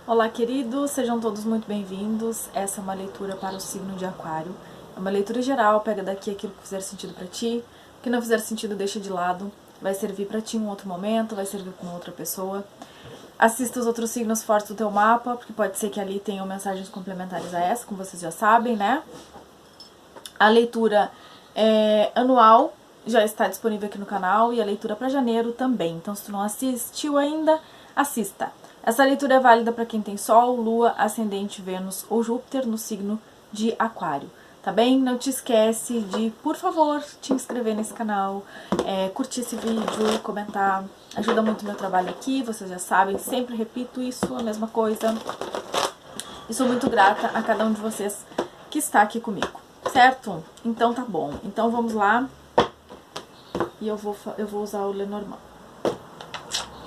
Olá, queridos, sejam todos muito bem-vindos. Essa é uma leitura para o signo de Aquário. É uma leitura geral, pega daqui aquilo que fizer sentido para ti. O que não fizer sentido, deixa de lado. Vai servir para ti em um outro momento, vai servir para uma outra pessoa. Assista os outros signos fortes do teu mapa, porque pode ser que ali tenham mensagens complementares a essa, como vocês já sabem, né? A leitura anual já está disponível aqui no canal e a leitura para janeiro também. Então, se tu não assistiu ainda, assista. Essa leitura é válida para quem tem Sol, Lua, Ascendente, Vênus ou Júpiter no signo de Aquário, tá bem? Não te esquece de, por favor, te inscrever nesse canal, curtir esse vídeo, comentar. Ajuda muito o meu trabalho aqui, vocês já sabem, sempre repito isso, a mesma coisa. E sou muito grata a cada um de vocês que está aqui comigo, certo? Então tá bom. Então vamos lá. E eu vou usar o Lenormand.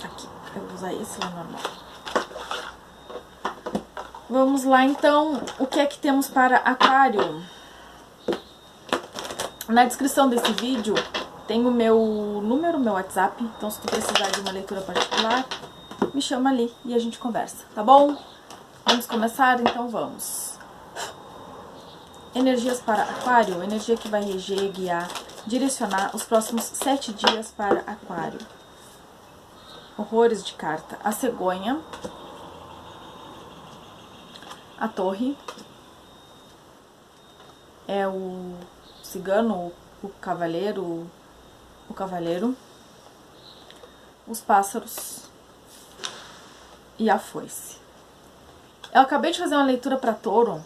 Aqui, eu vou usar esse Lenormand. Vamos lá, então, o que é que temos para Aquário? Na descrição desse vídeo tem o meu número, meu WhatsApp. Então, se tu precisar de uma leitura particular, me chama ali e a gente conversa, tá bom? Vamos começar? Então vamos. Energias para Aquário, energia que vai reger, guiar, direcionar os próximos 7 dias para Aquário. Horrores de carta. A cegonha, a torre, é o cigano, o cavaleiro, os pássaros e a foice. Eu acabei de fazer uma leitura para touro,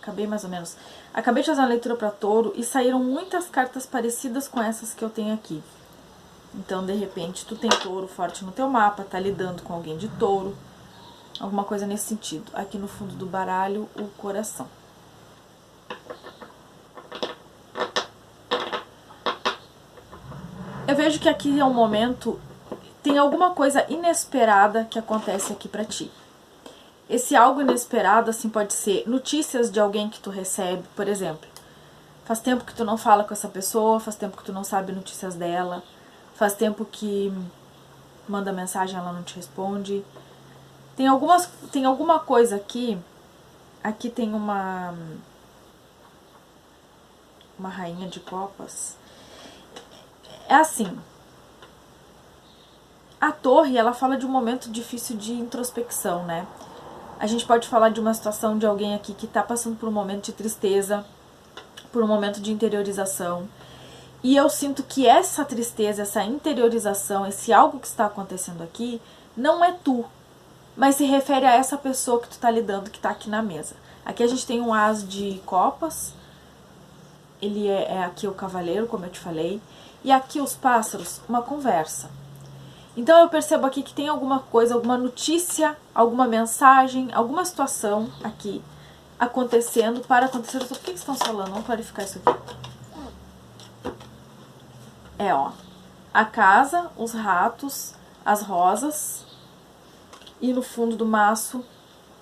acabei de fazer uma leitura para touro e saíram muitas cartas parecidas com essas que eu tenho aqui. Então, de repente, tu tem touro forte no teu mapa, tá lidando com alguém de touro, alguma coisa nesse sentido. Aqui no fundo do baralho, o coração. Eu vejo que aqui é um momento, tem alguma coisa inesperada que acontece aqui pra ti. Esse algo inesperado, assim, pode ser notícias de alguém que tu recebe, por exemplo. Faz tempo que tu não fala com essa pessoa, faz tempo que tu não sabe notícias dela, faz tempo que manda mensagem e ela não te responde. Tem alguma coisa aqui tem uma rainha de copas. É assim, a torre, ela fala de um momento difícil de introspecção, né? A gente pode falar de uma situação de alguém aqui que tá passando por um momento de tristeza, por um momento de interiorização. E eu sinto que essa tristeza, essa interiorização, esse algo que está acontecendo aqui, não é tu, mas se refere a essa pessoa que tu tá lidando, que tá aqui na mesa. Aqui a gente tem um as de copas, ele é aqui o cavaleiro, como eu te falei, e aqui os pássaros, uma conversa. Então eu percebo aqui que tem alguma coisa, alguma notícia, alguma mensagem, alguma situação aqui acontecendo, para acontecer. O que estão falando? Vamos clarificar isso aqui. A casa, os ratos, as rosas e no fundo do maço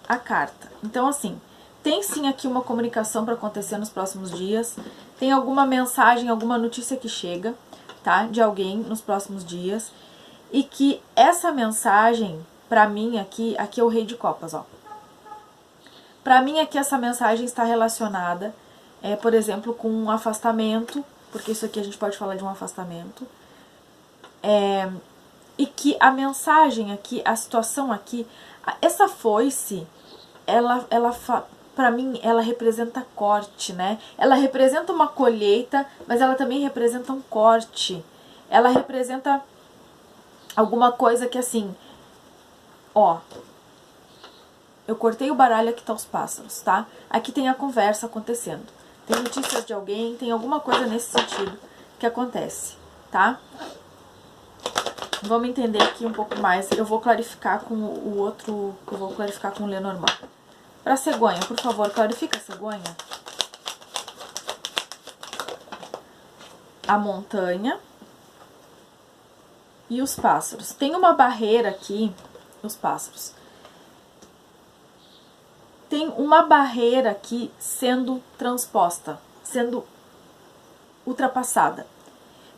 a carta. Então assim, tem sim aqui uma comunicação para acontecer nos próximos dias, tem alguma mensagem, alguma notícia que chega, tá? De alguém nos próximos dias. E que essa mensagem, pra mim aqui é o rei de copas, ó. Pra mim aqui essa mensagem está relacionada, por exemplo, com um afastamento, porque isso aqui a gente pode falar de um afastamento. E que a mensagem aqui, a situação aqui, essa foice, pra mim, ela representa corte, né? Ela representa uma colheita, mas ela também representa um corte. Ela representa alguma coisa que assim, ó, eu cortei o baralho, aqui tá os pássaros, tá? Aqui tem a conversa acontecendo. Tem notícias de alguém, tem alguma coisa nesse sentido que acontece, tá? Vamos entender aqui um pouco mais. Eu vou clarificar com o outro, eu vou clarificar com o Lenormand. Pra cegonha, por favor, clarifica a cegonha. A montanha e os pássaros. Tem uma barreira aqui, os pássaros. Tem uma barreira aqui sendo transposta, sendo ultrapassada.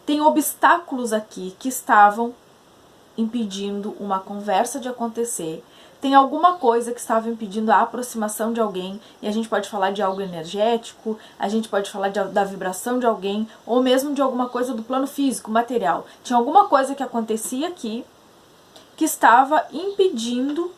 Tem obstáculos aqui que estavam impedindo uma conversa de acontecer. tem alguma coisa que estava impedindo a aproximação de alguém, e a gente pode falar de algo energético, a gente pode falar da vibração de alguém, ou mesmo de alguma coisa do plano físico, material. Tinha alguma coisa que acontecia aqui que estava impedindo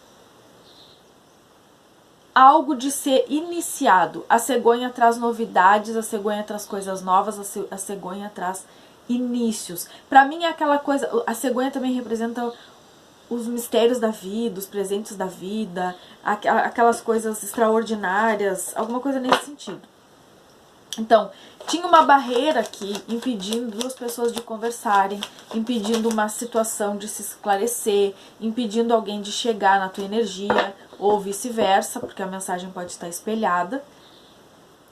algo de ser iniciado. A cegonha traz novidades, a cegonha traz coisas novas, a cegonha traz inícios. Para mim é aquela coisa, a cegonha também representa os mistérios da vida, os presentes da vida, aquelas coisas extraordinárias, alguma coisa nesse sentido. Então, tinha uma barreira aqui impedindo duas pessoas de conversarem, impedindo uma situação de se esclarecer, impedindo alguém de chegar na tua energia, ou vice-versa, porque a mensagem pode estar espelhada.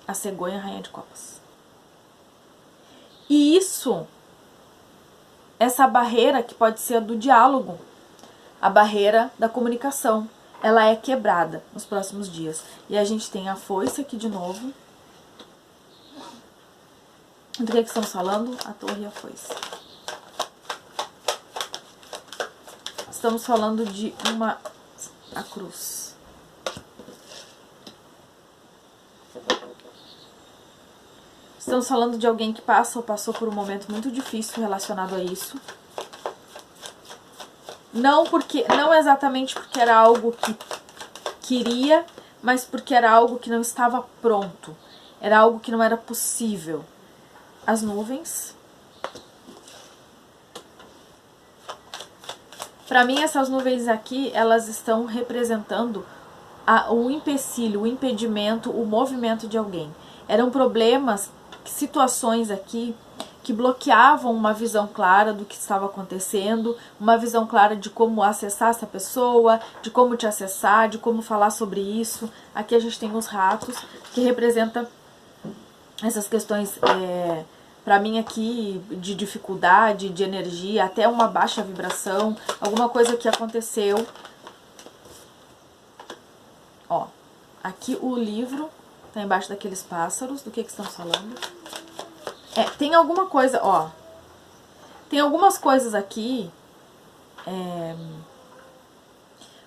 A cegonha, rainha de copas. E isso, essa barreira que pode ser a do diálogo, a barreira da comunicação, ela é quebrada nos próximos dias. E a gente tem a foice aqui de novo. Do que estamos falando? A torre e a foice. Estamos falando de a cruz. Estamos falando de alguém que passa ou passou por um momento muito difícil relacionado a isso. Não exatamente porque era algo que queria, mas porque era algo que não estava pronto. Era algo que não era possível. As nuvens. Para mim, essas nuvens aqui, elas estão representando o empecilho, o impedimento, o movimento de alguém. Eram problemas, situações aqui que bloqueavam uma visão clara do que estava acontecendo, uma visão clara de como acessar essa pessoa, de como te acessar, de como falar sobre isso. Aqui a gente tem os ratos, que representa essas questões, para mim aqui, de dificuldade, de energia, até uma baixa vibração, alguma coisa que aconteceu. Ó, aqui o livro tá embaixo daqueles pássaros, do que estamos falando? Tem alguma coisa, ó, tem algumas coisas aqui,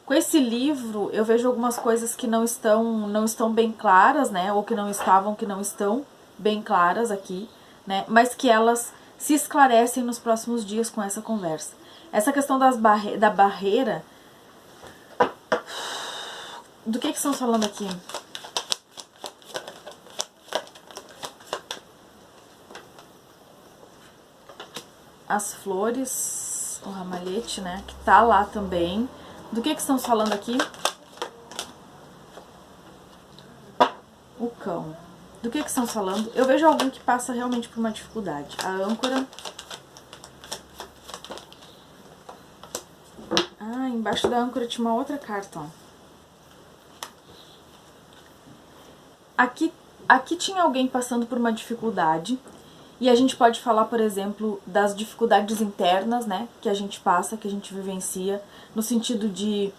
com esse livro eu vejo algumas coisas que não estão bem claras, né, ou que não estão bem claras aqui, né, mas que elas se esclarecem nos próximos dias com essa conversa. Essa questão da barreira, do que estamos falando aqui? As flores, o ramalhete, né, que tá lá também. Do que estamos falando aqui? O cão. Do que estamos falando? Eu vejo alguém que passa realmente por uma dificuldade. A âncora. Ah, embaixo da âncora tinha uma outra carta, ó. Aqui tinha alguém passando por uma dificuldade. E a gente pode falar, por exemplo, das dificuldades internas, né, que a gente passa, que a gente vivencia, no sentido de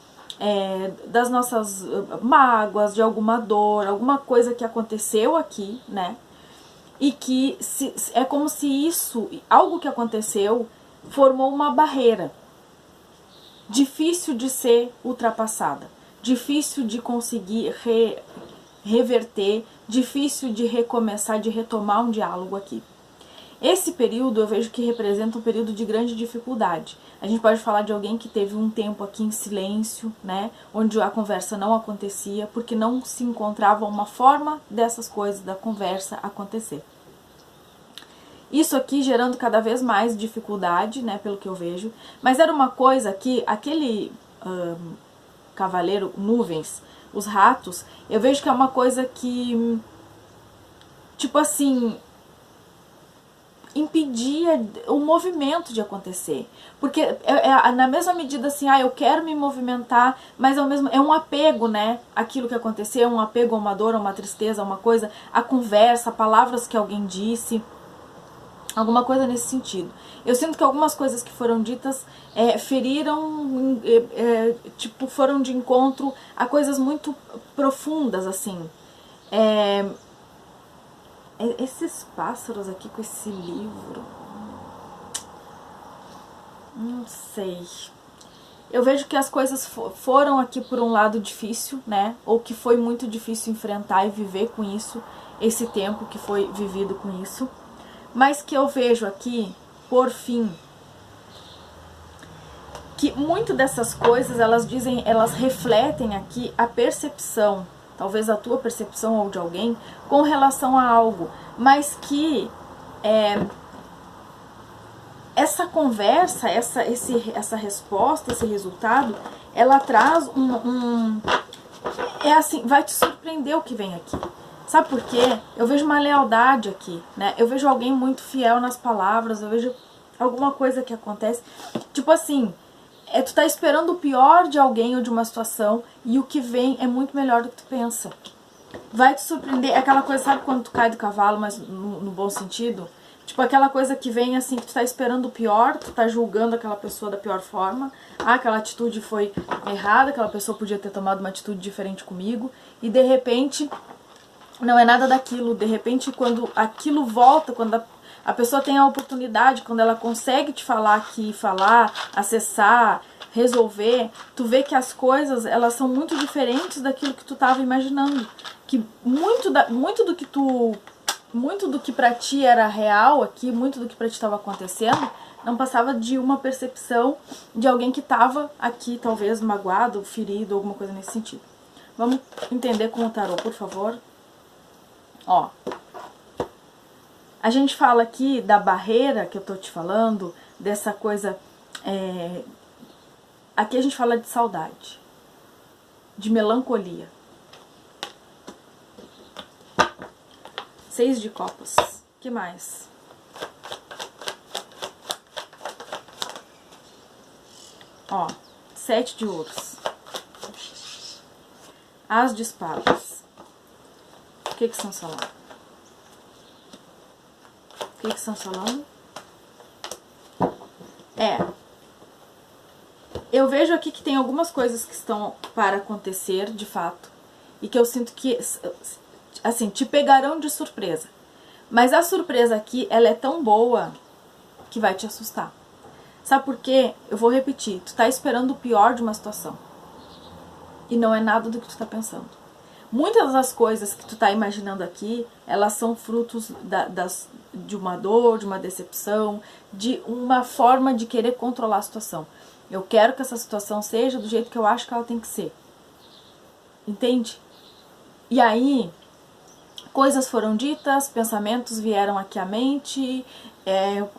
das nossas mágoas, de alguma dor, alguma coisa que aconteceu aqui, né, e que é como se isso, algo que aconteceu, formou uma barreira difícil de ser ultrapassada, difícil de conseguir reverter, difícil de recomeçar, de retomar um diálogo aqui. Esse período eu vejo que representa um período de grande dificuldade. A gente pode falar de alguém que teve um tempo aqui em silêncio, né, onde a conversa não acontecia, porque não se encontrava uma forma dessas coisas, da conversa acontecer. Isso aqui gerando cada vez mais dificuldade, né, pelo que eu vejo. Mas era uma coisa que aquele cavaleiro, nuvens, os ratos, eu vejo que é uma coisa que, tipo assim, impedia o movimento de acontecer. Porque na mesma medida assim, eu quero me movimentar, mas ao mesmo é um apego, né? Aquilo que aconteceu, é um apego a uma dor, a uma tristeza, a uma coisa, a conversa, palavras que alguém disse, alguma coisa nesse sentido. Eu sinto que algumas coisas que foram ditas feriram, tipo, foram de encontro a coisas muito profundas, assim. Esses pássaros aqui com esse livro, não sei. Eu vejo que as coisas foram aqui por um lado difícil, né? Ou que foi muito difícil enfrentar e viver com isso, esse tempo que foi vivido com isso. Mas que eu vejo aqui, por fim, que muito dessas coisas, elas refletem aqui a percepção, talvez a tua percepção ou de alguém, com relação a algo, mas que essa conversa, essa resposta, esse resultado, ela traz assim, vai te surpreender o que vem aqui. Sabe por quê? Eu vejo uma lealdade aqui, né? Eu vejo alguém muito fiel nas palavras, eu vejo alguma coisa que acontece. Tipo assim, tu tá esperando o pior de alguém ou de uma situação e o que vem é muito melhor do que tu pensa. Vai te surpreender. É aquela coisa, sabe quando tu cai do cavalo, mas no bom sentido? Tipo aquela coisa que vem assim, que tu tá esperando o pior, tu tá julgando aquela pessoa da pior forma. Ah, aquela atitude foi errada, aquela pessoa podia ter tomado uma atitude diferente comigo. E de repente, não é nada daquilo. De repente, quando aquilo volta, quando a pessoa tem a oportunidade, quando ela consegue te falar aqui, acessar, resolver, tu vê que as coisas, elas são muito diferentes daquilo que tu tava imaginando. Que muito do que pra ti era real aqui, muito do que pra ti estava acontecendo, não passava de uma percepção de alguém que estava aqui, talvez magoado, ferido, alguma coisa nesse sentido. Vamos entender com o tarô, por favor. Ó, a gente fala aqui da barreira que eu tô te falando, dessa coisa, aqui a gente fala de saudade, de melancolia. 6 de copas. Que mais? Ó, 7 de ouros. As de espadas. O que estão falando? O que estão falando? Eu vejo aqui que tem algumas coisas que estão para acontecer, de fato, e que eu sinto que, assim, te pegarão de surpresa. Mas a surpresa aqui, ela é tão boa que vai te assustar. Sabe por quê? Eu vou repetir. Tu tá esperando o pior de uma situação. E não é nada do que tu tá pensando. Muitas das coisas que tu tá imaginando aqui, elas são frutos de uma dor, de uma decepção, de uma forma de querer controlar a situação. Eu quero que essa situação seja do jeito que eu acho que ela tem que ser. Entende? E aí, coisas foram ditas, pensamentos vieram aqui à mente,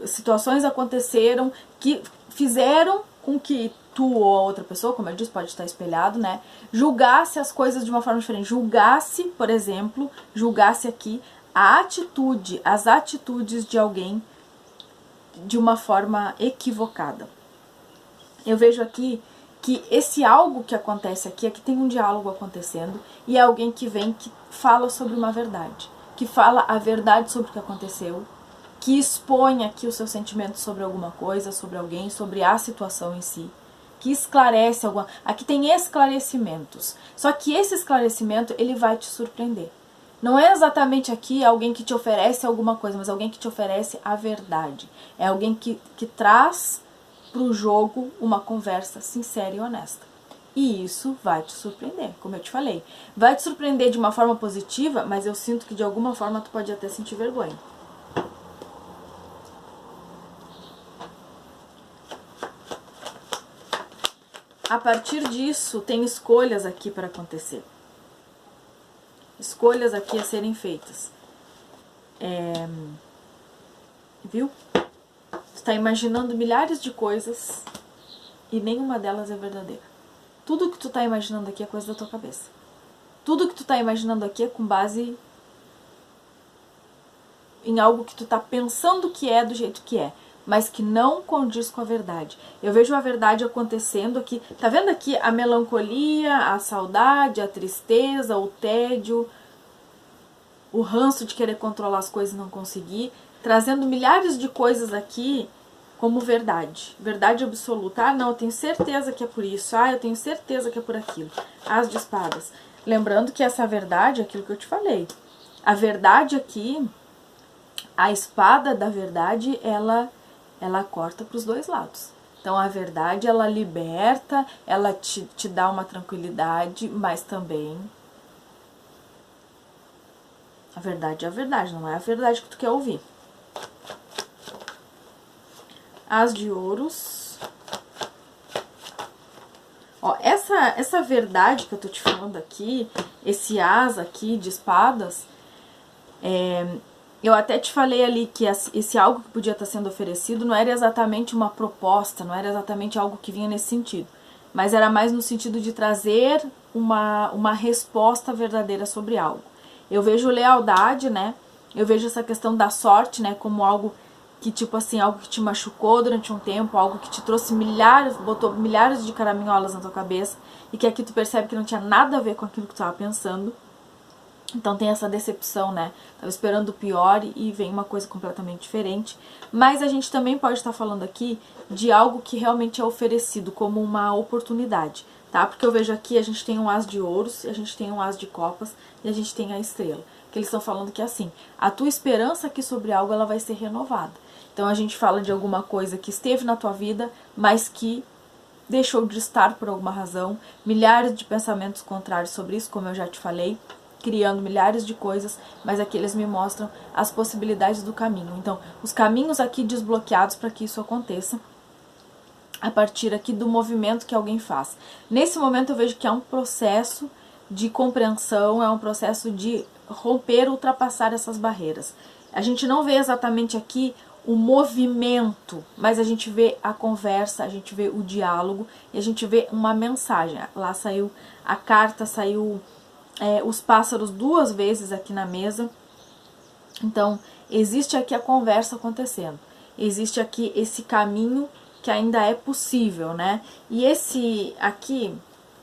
situações aconteceram que fizeram com que tu ou a outra pessoa, como eu disse, pode estar espelhado, né, julgasse as coisas de uma forma diferente. Julgasse, por exemplo, aqui as atitudes de alguém de uma forma equivocada. Eu vejo aqui que esse algo que acontece aqui tem um diálogo acontecendo e é alguém que vem que fala sobre uma verdade, que fala a verdade sobre o que aconteceu, que expõe aqui os seus sentimentos sobre alguma coisa, sobre alguém, sobre a situação em si, que esclarece alguma... Aqui tem esclarecimentos, só que esse esclarecimento ele vai te surpreender. Não é exatamente aqui alguém que te oferece alguma coisa, mas alguém que te oferece a verdade. É alguém que traz para o jogo uma conversa sincera e honesta. E isso vai te surpreender, como eu te falei. Vai te surpreender de uma forma positiva, mas eu sinto que de alguma forma tu pode até sentir vergonha. A partir disso, tem escolhas aqui para acontecer. Escolhas aqui a serem feitas. Viu? Tu tá imaginando milhares de coisas e nenhuma delas é verdadeira. Tudo que tu tá imaginando aqui é coisa da tua cabeça. Tudo que tu tá imaginando aqui é com base em algo que tu tá pensando que é do jeito que é, mas que não condiz com a verdade. Eu vejo a verdade acontecendo aqui. Tá vendo aqui a melancolia, a saudade, a tristeza, o tédio, o ranço de querer controlar as coisas e não conseguir, trazendo milhares de coisas aqui como verdade. Verdade absoluta. Ah, não, eu tenho certeza que é por isso. Ah, eu tenho certeza que é por aquilo. As de espadas. Lembrando que essa verdade é aquilo que eu te falei. A verdade aqui, a espada da verdade, ela corta para os dois lados. Então a verdade, ela liberta, ela te dá uma tranquilidade, mas também a verdade é a verdade, não é a verdade que tu quer ouvir. As de ouros. Ó, essa verdade que eu tô te falando aqui, esse as aqui de espadas, eu até te falei ali que esse algo que podia estar sendo oferecido não era exatamente uma proposta, não era exatamente algo que vinha nesse sentido, mas era mais no sentido de trazer uma resposta verdadeira sobre algo. Eu vejo lealdade, né? Eu vejo essa questão da sorte, né? Como algo que, tipo assim, algo que te machucou durante um tempo, algo que te trouxe botou milhares de caraminholas na tua cabeça e que aqui tu percebe que não tinha nada a ver com aquilo que tu estava pensando. Então tem essa decepção, né? Tava esperando o pior e vem uma coisa completamente diferente. Mas a gente também pode estar falando aqui de algo que realmente é oferecido como uma oportunidade, tá? Porque eu vejo aqui, a gente tem um as de ouros, a gente tem um as de copas e a gente tem a estrela. Que eles estão falando que é assim, a tua esperança aqui sobre algo, ela vai ser renovada. Então a gente fala de alguma coisa que esteve na tua vida, mas que deixou de estar por alguma razão. Milhares de pensamentos contrários sobre isso, como eu já te falei, criando milhares de coisas, mas aqui eles me mostram as possibilidades do caminho. Então, os caminhos aqui desbloqueados para que isso aconteça, a partir aqui do movimento que alguém faz. Nesse momento eu vejo que é um processo de compreensão, é um processo de romper, ultrapassar essas barreiras. A gente não vê exatamente aqui o movimento, mas a gente vê a conversa, a gente vê o diálogo e a gente vê uma mensagem. Lá saiu a carta, saiu os pássaros 2 vezes aqui na mesa. Então, existe aqui a conversa acontecendo. Existe aqui esse caminho que ainda é possível, né? E esse aqui,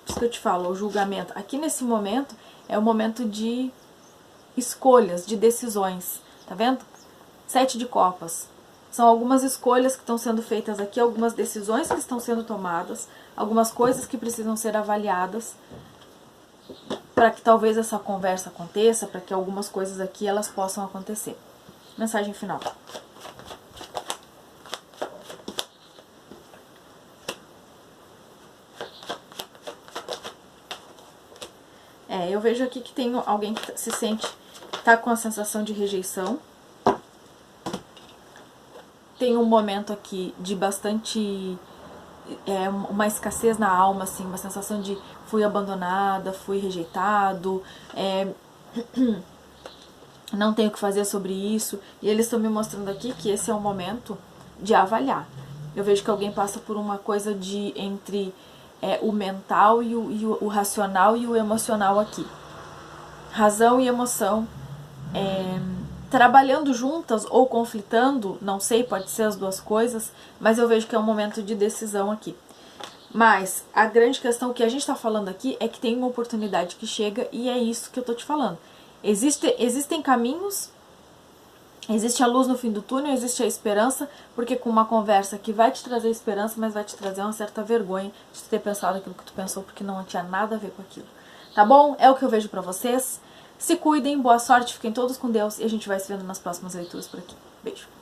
isso que eu te falo, o julgamento, aqui nesse momento é o momento de escolhas, de decisões, tá vendo? 7 de copas. São algumas escolhas que estão sendo feitas aqui, algumas decisões que estão sendo tomadas, algumas coisas que precisam ser avaliadas para que talvez essa conversa aconteça, para que algumas coisas aqui elas possam acontecer. Mensagem final. Eu vejo aqui que tem alguém que se sente, tá com a sensação de rejeição. Tem um momento aqui de bastante, uma escassez na alma, assim, uma sensação de fui abandonada, fui rejeitado, não tenho o que fazer sobre isso. E eles estão me mostrando aqui que esse é o momento de avaliar. Eu vejo que alguém passa por uma coisa de entre o mental e o racional e o emocional aqui. Razão e emoção trabalhando juntas ou conflitando, não sei, pode ser as duas coisas, mas eu vejo que é um momento de decisão aqui. Mas a grande questão que a gente está falando aqui é que tem uma oportunidade que chega e é isso que eu tô te falando. Existem caminhos, existe a luz no fim do túnel, existe a esperança, porque com uma conversa que vai te trazer esperança, mas vai te trazer uma certa vergonha de ter pensado aquilo que tu pensou, porque não tinha nada a ver com aquilo. Tá bom? É o que eu vejo pra vocês. Se cuidem, boa sorte, fiquem todos com Deus e a gente vai se vendo nas próximas leituras por aqui. Beijo!